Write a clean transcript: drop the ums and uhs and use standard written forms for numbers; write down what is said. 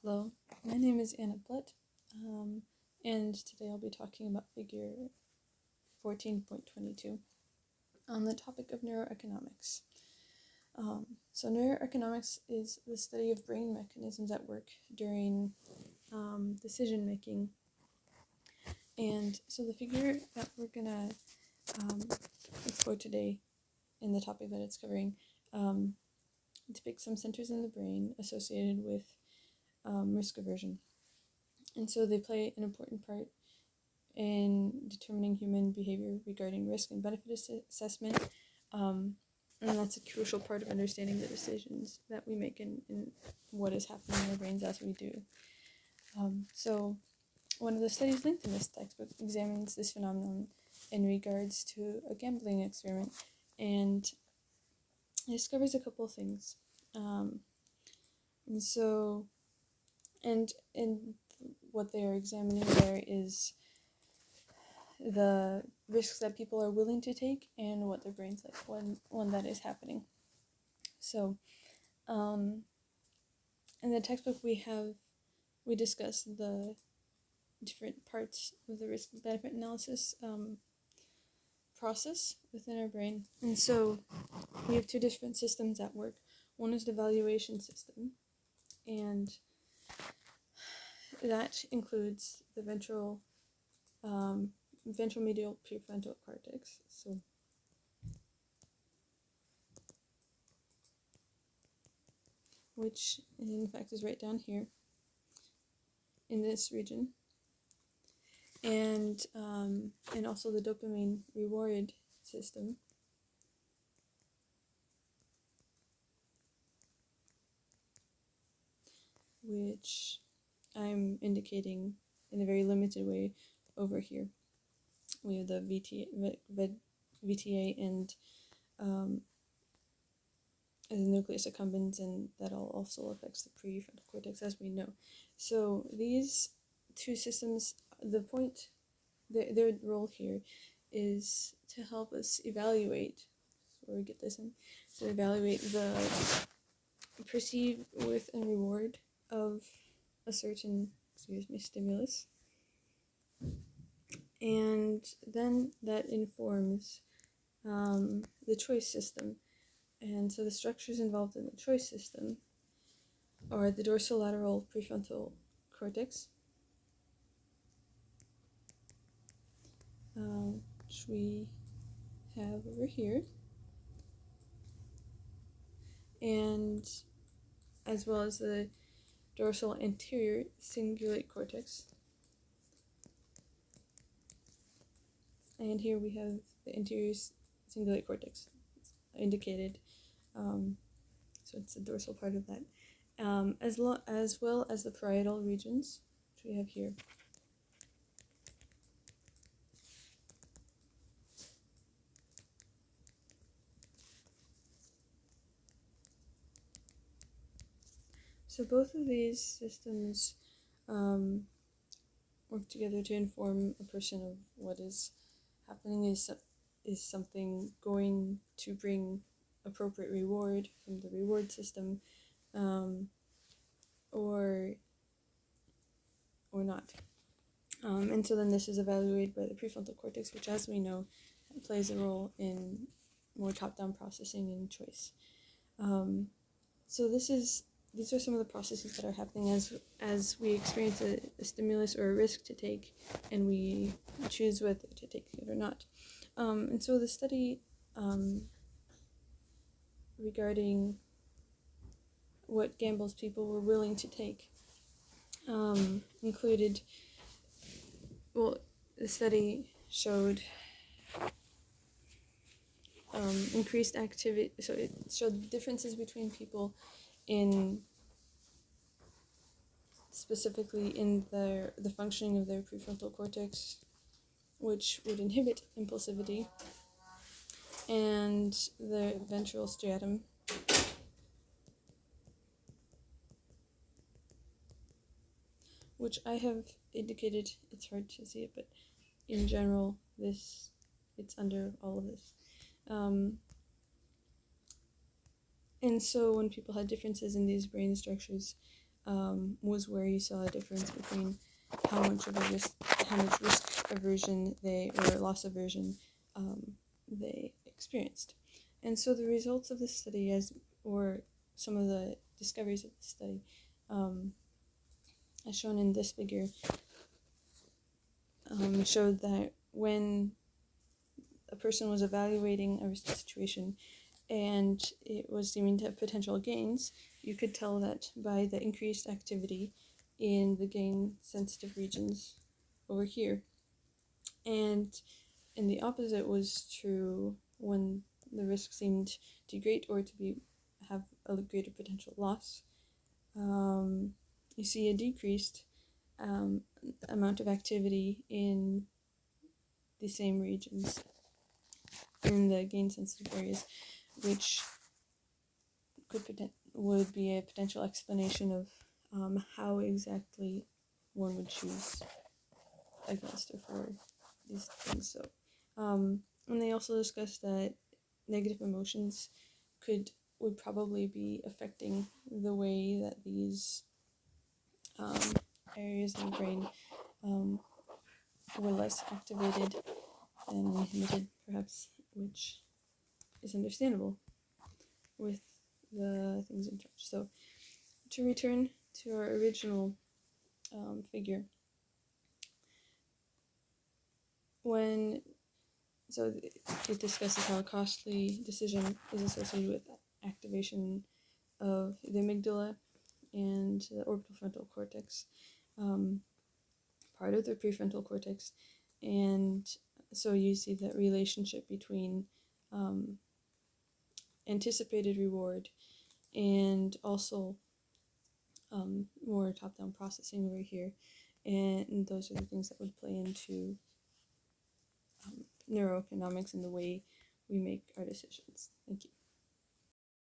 Hello, my name is Anna Blitt, and today I'll be talking about figure 14.22 on the topic of neuroeconomics. So neuroeconomics is the study of brain mechanisms at work during decision making. And so the figure that we're gonna explore today in the topic that it's covering depicts some centers in the brain associated with risk aversion. And so they play an important part in determining human behavior regarding risk and benefit assessment. And that's a crucial part of understanding the decisions that we make in what is happening in our brains as we do. So one of the studies linked in this textbook examines this phenomenon in regards to a gambling experiment, and it discovers a couple of things. And what they are examining there is the risks that people are willing to take and what their brain's like when that is happening. So, in the textbook we discuss the different parts of the risk benefit analysis process within our brain. And so we have two different systems at work. One is the valuation system, and that includes the ventral medial prefrontal cortex. So which in fact is right down here in this region, and also the dopamine reward system, which I'm indicating in a very limited way over here. We have the VTA and the nucleus accumbens, and that all also affects the prefrontal cortex, as we know. So these two systems, their role here is to help us evaluate, so we get this in, to evaluate the perceived worth and reward of a certain, stimulus. And then that informs the choice system. And so the structures involved in the choice system are the dorsolateral prefrontal cortex, which we have over here, and as well as the dorsal anterior cingulate cortex. And here we have the anterior cingulate cortex indicated, so it's the dorsal part of that, as well as the parietal regions, which we have here. So both of these systems work together to inform a person of what is happening. Is something going to bring appropriate reward from the reward system, or not. And so then this is evaluated by the prefrontal cortex, which, as we know, plays a role in more top-down processing and choice. So these are some of the processes that are happening as we experience a stimulus or a risk to take, and we choose whether to take it or not. And so the study regarding what gambles people were willing to take included, the study showed increased activity, so it showed differences between people specifically in the functioning of their prefrontal cortex, which would inhibit impulsivity, and the ventral striatum, which I have indicated. It's hard to see it, but in general, it's under all of this. And so when people had differences in these brain structures, was where you saw a difference between how much risk aversion or loss aversion they experienced. And so the results of this study, or some of the discoveries of the study, as shown in this figure, showed that when a person was evaluating a risk situation and it was seeming to have potential gains, you could tell that by the increased activity in the gain-sensitive regions over here. And the opposite was true when the risk seemed too great or to have a greater potential loss. You see a decreased amount of activity in the same regions in the gain-sensitive areas, which would be a potential explanation of how exactly one would choose against or for these things. So, and they also discussed that negative emotions would probably be affecting the way that these areas in the brain were less activated and inhibited, perhaps, which is understandable with the things in charge. So, to return to our original figure, it discusses how a costly decision is associated with activation of the amygdala and the orbitofrontal cortex, part of the prefrontal cortex, and so you see that relationship between anticipated reward and also more top-down processing over here, and those are the things that would play into neuroeconomics and the way we make our decisions. Thank you.